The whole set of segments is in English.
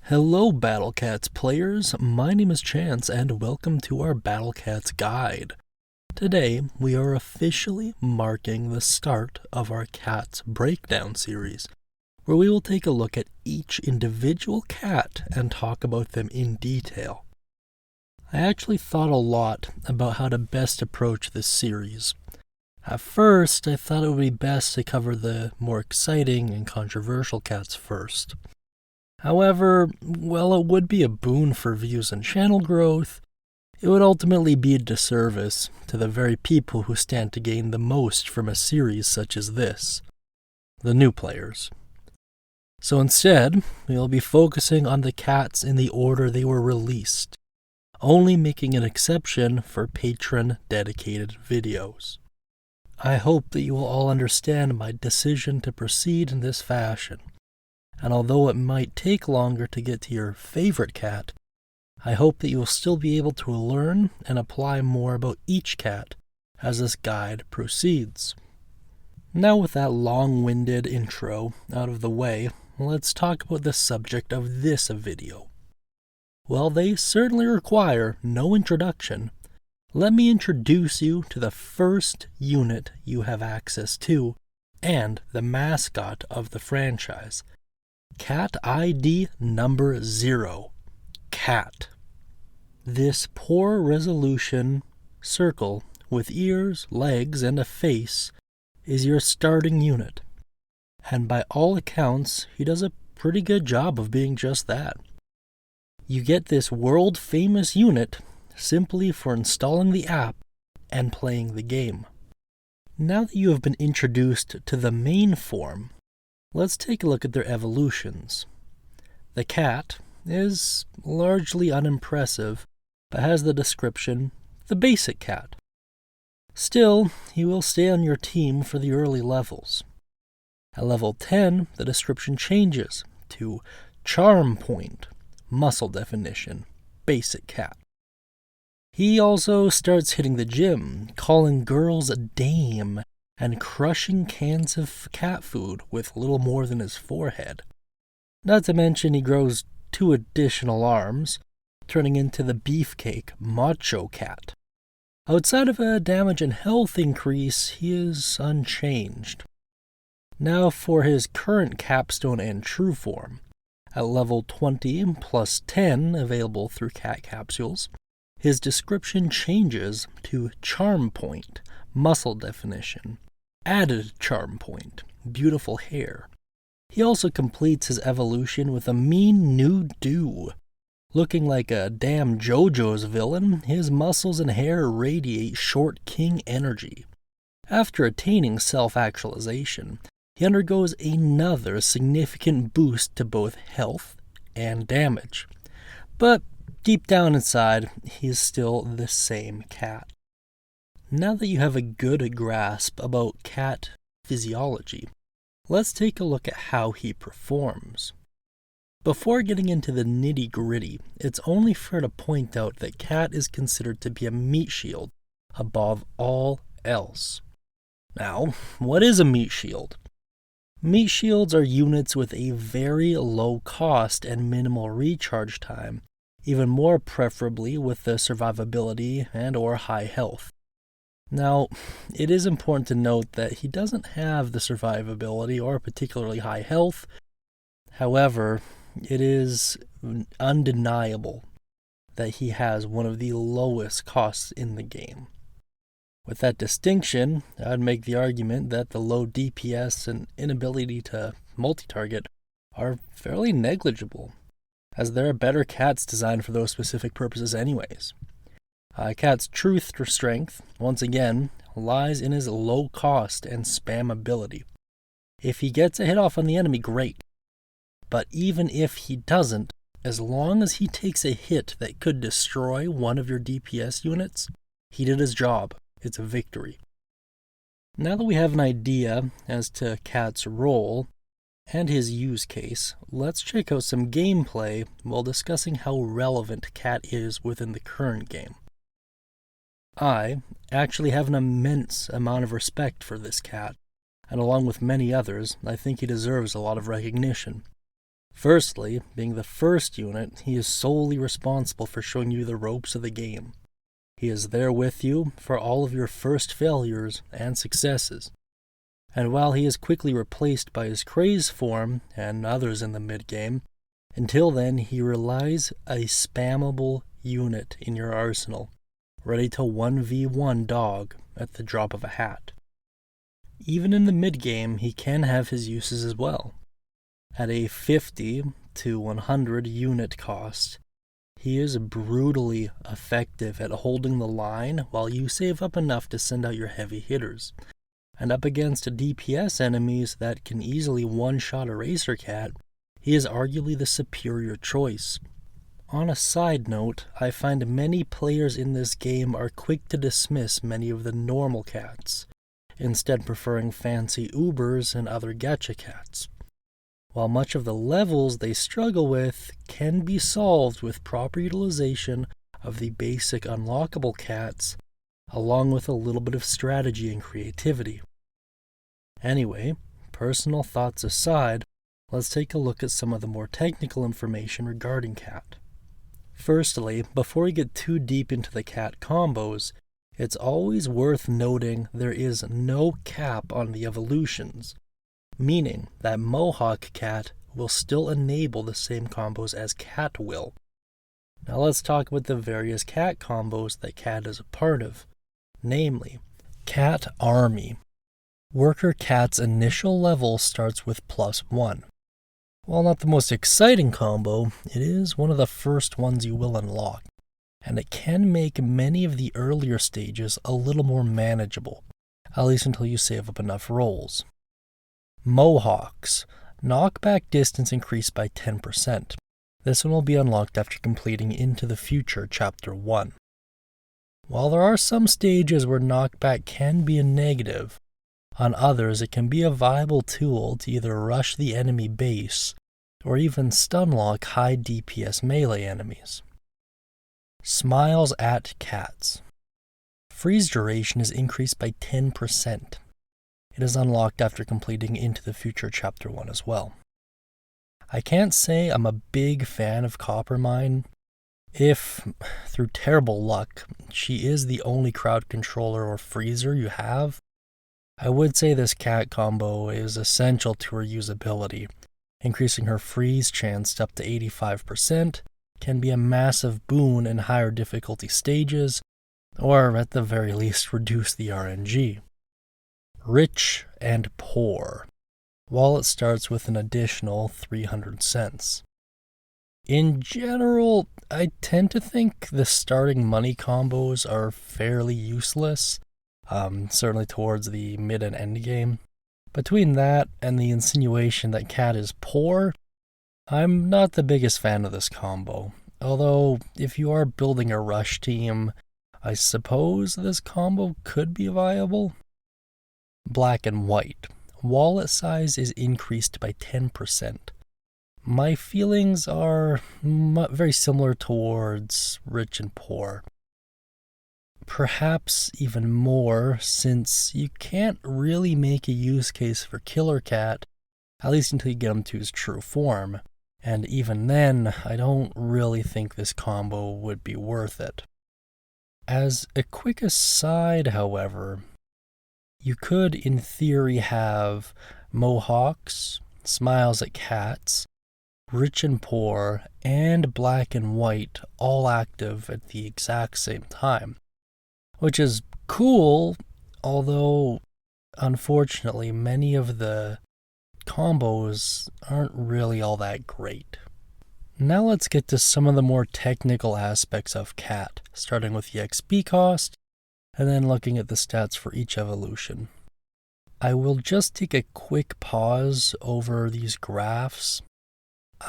Hello Battle Cats players, my name is Chance and welcome to our Battle Cats guide. Today we are officially marking the start of our Cats Breakdown series, where we will take a look at each individual cat and talk about them in detail. I actually thought a lot about how to best approach this series. At first, I thought it would be best to cover the more exciting and controversial cats first. However, while it would be a boon for views and channel growth, it would ultimately be a disservice to the very people who stand to gain the most from a series such as this, the new players. So instead, we will be focusing on the cats in the order they were released, only making an exception for patron-dedicated videos. I hope that you will all understand my decision to proceed in this fashion. And although it might take longer to get to your favorite cat, I hope that you will still be able to learn and apply more about each cat as this guide proceeds. Now with that long-winded intro out of the way, let's talk about the subject of this video. While they certainly require no introduction, let me introduce you to the first unit you have access to and the mascot of the franchise. Cat ID number 0, Cat. This poor resolution circle with ears, legs, and a face is your starting unit, and by all accounts, he does a pretty good job of being just that. You get this world-famous unit simply for installing the app and playing the game. Now that you have been introduced to the main form, let's take a look at their evolutions. The cat is largely unimpressive, but has the description, the basic cat. Still, he will stay on your team for the early levels. At level 10, the description changes to charm point, muscle definition, basic cat. He also starts hitting the gym, calling girls a dame, and crushing cans of cat food with little more than his forehead. Not to mention he grows 2 additional arms, turning into the beefcake macho cat. Outside of a damage and health increase, he is unchanged. Now for his current capstone and true form. At level 20 plus 10 available through cat capsules, his description changes to charm point, muscle definition, added charm point, beautiful hair. He also completes his evolution with a mean new do. Looking like a damn JoJo's villain, his muscles and hair radiate short king energy. After attaining self-actualization, he undergoes another significant boost to both health and damage. But deep down inside, he is still the same cat. Now that you have a good grasp about cat physiology, let's take a look at how he performs. Before getting into the nitty-gritty, it's only fair to point out that cat is considered to be a meat shield above all else. Now, what is a meat shield? Meat shields are units with a very low cost and minimal recharge time, even more preferably with the survivability and or high health. Now, it is important to note that he doesn't have the survivability or particularly high health. However, it is undeniable that he has one of the lowest costs in the game. With that distinction, I would make the argument that the low DPS and inability to multi-target are fairly negligible, as there are better cats designed for those specific purposes anyways. Cat's truth or strength, once again, lies in his low cost and spam ability. If he gets a hit off on the enemy, great. But even if he doesn't, as long as he takes a hit that could destroy one of your DPS units, he did his job. It's a victory. Now that we have an idea as to Cat's role and his use case, let's check out some gameplay while discussing how relevant Cat is within the current game. I actually have an immense amount of respect for this cat, and along with many others, I think he deserves a lot of recognition. Firstly, being the first unit, he is solely responsible for showing you the ropes of the game. He is there with you for all of your first failures and successes. And while he is quickly replaced by his craze form and others in the mid-game, until then he relies a spammable unit in your arsenal, ready to 1v1 dog at the drop of a hat. Even in the mid-game, he can have his uses as well. At a 50 to 100 unit cost, he is brutally effective at holding the line while you save up enough to send out your heavy hitters. And up against DPS enemies that can easily one-shot a Racer Cat, he is arguably the superior choice. On a side note, I find many players in this game are quick to dismiss many of the normal cats, instead preferring fancy Ubers and other gacha cats. While much of the levels they struggle with can be solved with proper utilization of the basic unlockable cats, along with a little bit of strategy and creativity. Anyway, personal thoughts aside, let's take a look at some of the more technical information regarding cat. Firstly, before we get too deep into the cat combos, it's always worth noting there is no cap on the evolutions, meaning that Mohawk Cat will still enable the same combos as Cat will. Now let's talk about the various cat combos that Cat is a part of, namely, Cat Army. Worker Cat's initial level starts with +1. While not the most exciting combo, it is one of the first ones you will unlock, and it can make many of the earlier stages a little more manageable, at least until you save up enough rolls. Mohawks. Knockback distance increased by 10%. This one will be unlocked after completing Into the Future Chapter 1. While there are some stages where knockback can be a negative, on others it can be a viable tool to either rush the enemy base or even stunlock high DPS melee enemies. Smiles at Cats. Freeze duration is increased by 10%. It is unlocked after completing Into the Future Chapter 1 as well. I can't say I'm a big fan of Coppermine. If, through terrible luck, she is the only crowd controller or freezer you have, I would say this cat combo is essential to her usability. Increasing her freeze chance up to 85% can be a massive boon in higher difficulty stages, or at the very least reduce the RNG. Rich and Poor. Wallet starts with an additional 300 cents. In general, I tend to think the starting money combos are fairly useless, certainly towards the mid and end game. Between that and the insinuation that Cat is poor, I'm not the biggest fan of this combo. Although, if you are building a rush team, I suppose this combo could be viable. Black and White. Wallet size is increased by 10%. My feelings are very similar towards Rich and Poor. Perhaps even more, since you can't really make a use case for Killer Cat, at least until you get him to his true form. And even then, I don't really think this combo would be worth it. As a quick aside, however, you could, in theory, have Mohawks, Smiles at Cats, Rich and Poor, and Black and White all active at the exact same time. Which is cool, although, unfortunately, many of the combos aren't really all that great. Now let's get to some of the more technical aspects of Cat, starting with the XP cost, and then looking at the stats for each evolution. I will just take a quick pause over these graphs.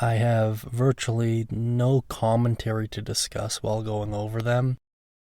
I have virtually no commentary to discuss while going over them,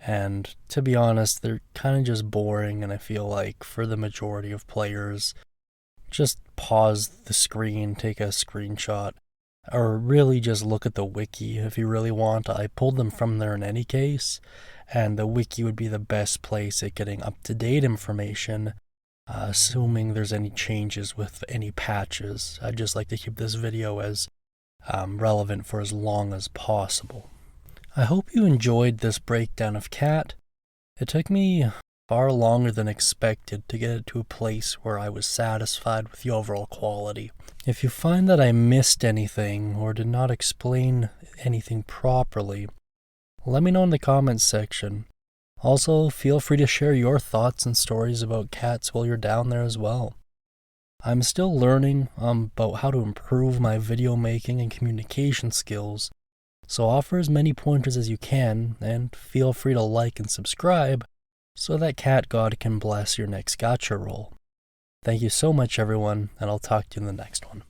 and to be honest, they're kind of just boring, and I feel like for the majority of players, just pause the screen, take a screenshot, or really just look at the wiki if you really want. I pulled them from there in any case, and the wiki would be the best place at getting up-to-date information, assuming there's any changes with any patches. I'd just like to keep this video as relevant for as long as possible. I hope you enjoyed this breakdown of Cat. It took me far longer than expected to get it to a place where I was satisfied with the overall quality. If you find that I missed anything or did not explain anything properly, let me know in the comments section. Also, feel free to share your thoughts and stories about cats while you're down there as well. I'm still learning about how to improve my video making and communication skills, so offer as many pointers as you can, and feel free to like and subscribe so that Cat God can bless your next gacha roll. Thank you so much, everyone, and I'll talk to you in the next one.